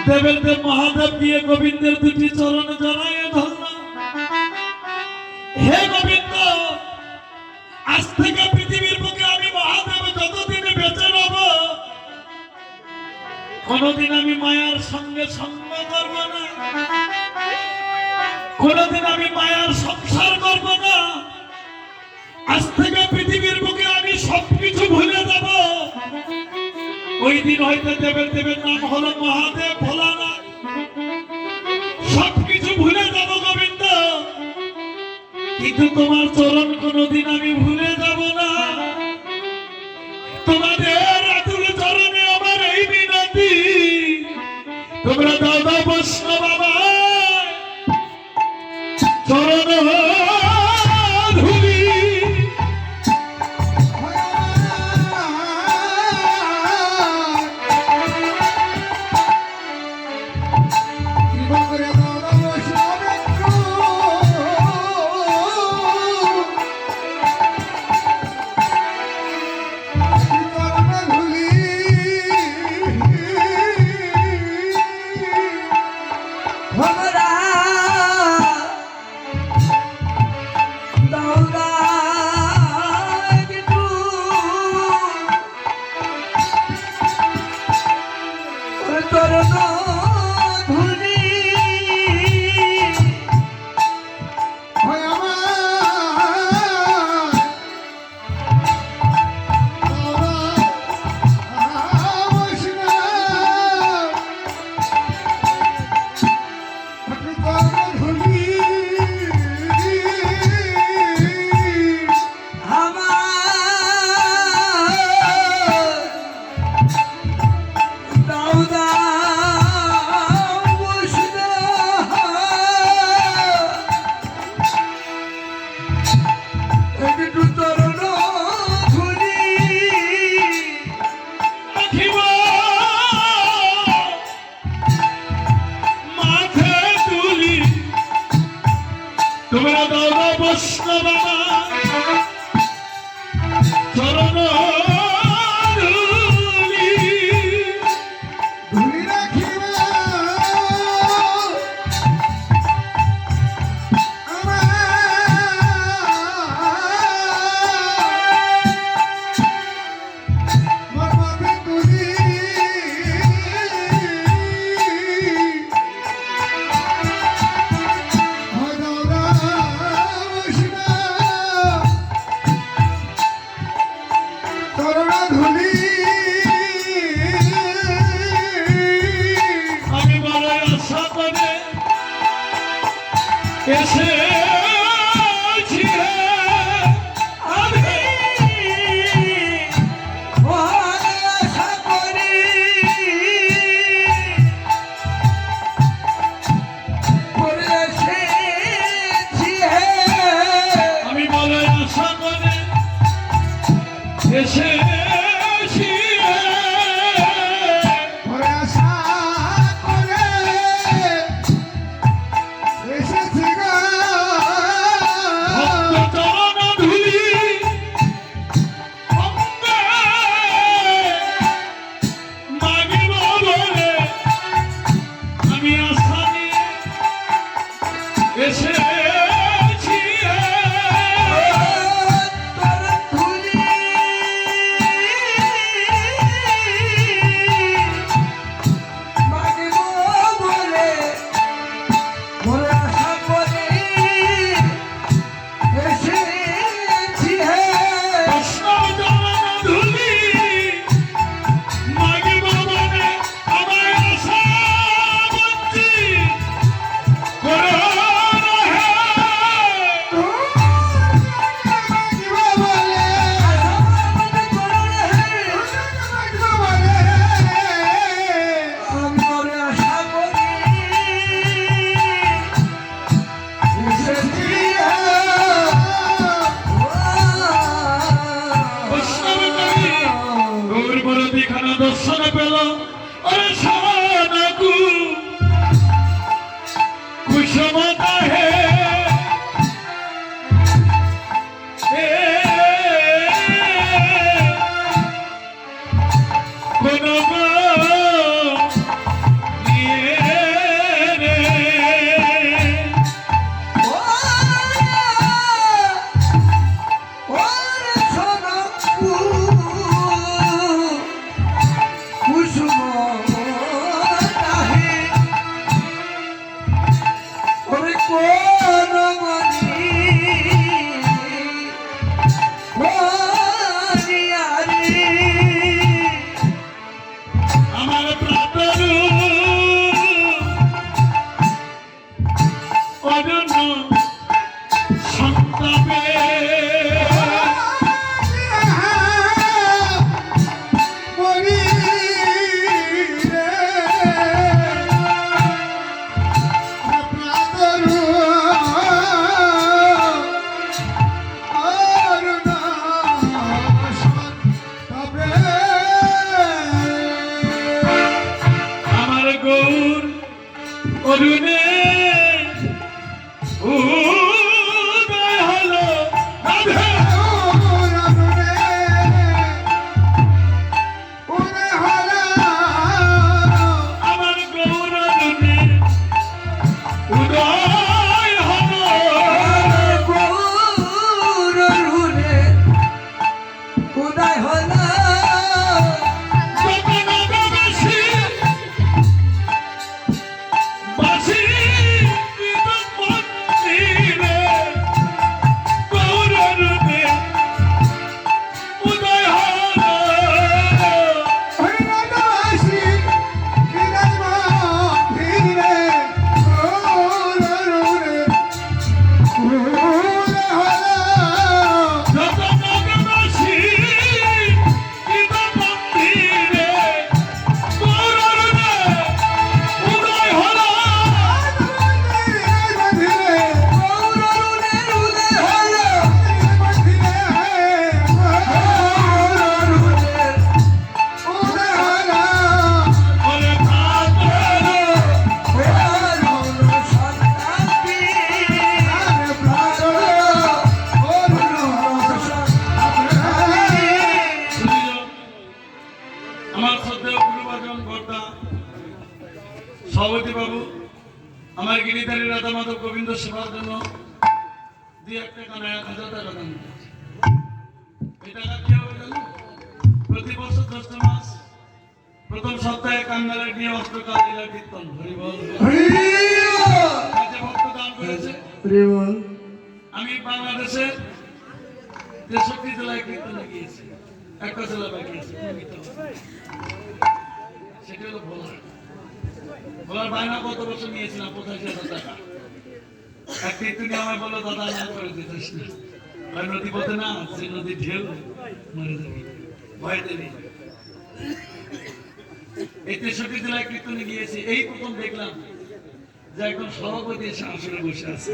দেবের দেব মহাদেব গিয়ে গোবিন্দের দুটি চরণ জড়াইয়ে ধরল। হে গোবিন্দ, আজ থেকে পৃথিবীর বুকে আমি মহাদেব যতদিন বেঁচে রব, কোনদিন আমি মায়ার সঙ্গে সঙ্গ করব না, কোনদিন আমি মায়ার সংসার করব না। আজ থেকে পৃথিবীর বুকে আমি সবকিছু ভুলে যাব। ওই দিন হইতে দেবের দেবের নাম হলো মহাদেব ভোলানাথ। সবকিছু ভুলে যাব গোবিন্দ, কিন্তু তোমার চরণ কোনদিন আমি ভুলে যাব না। তোমাদের আতুল চরণে আমার এই বিনতি, তোমরা দাদা বৈষ্ণব বাবা চরণ ধুলি। তোমরা দাদা বৈষ্ণব চরণ ধুলি। ধুলি রাখিবা গৌর অরুণে উদয় হলো রাধে আমার গৌর অরুণে উদয় হলো উদয় হলো সভাপতি বাবু আমার গিরিধারী রাধা মাধব গোবিন্দ সেবার জন্য 2-1 টাকা না 1000 টাকা দান করেছে। এই টাকা কি হবে জানো? প্রতি বছর 10 মাস প্রথম সপ্তাহে কাঙ্গালের নিয়ে অষ্টকাল লীলা কীর্তন হরি বল ভক্ত দান করেছে। আমি বাংলাদেশের 63 জেলায় কীর্তনে গিয়েছি, একটা জেলা বাকি আছে সেটা হলো ভোলা। বলার বায়না গত বছর নিয়েছিলাম 85,000 টাকা। এক কীর্তনী আমায় বললো দাদা না করে দিতেস না, আর নদী পথে না সে নদীর ঢেউ মরে যাবি, ভয় দেবি। এই 63 জেলায় কীর্তনে গিয়েছি, এই প্রথম দেখলাম যে একদম সভাপতি এসে আসরে বসে আছে।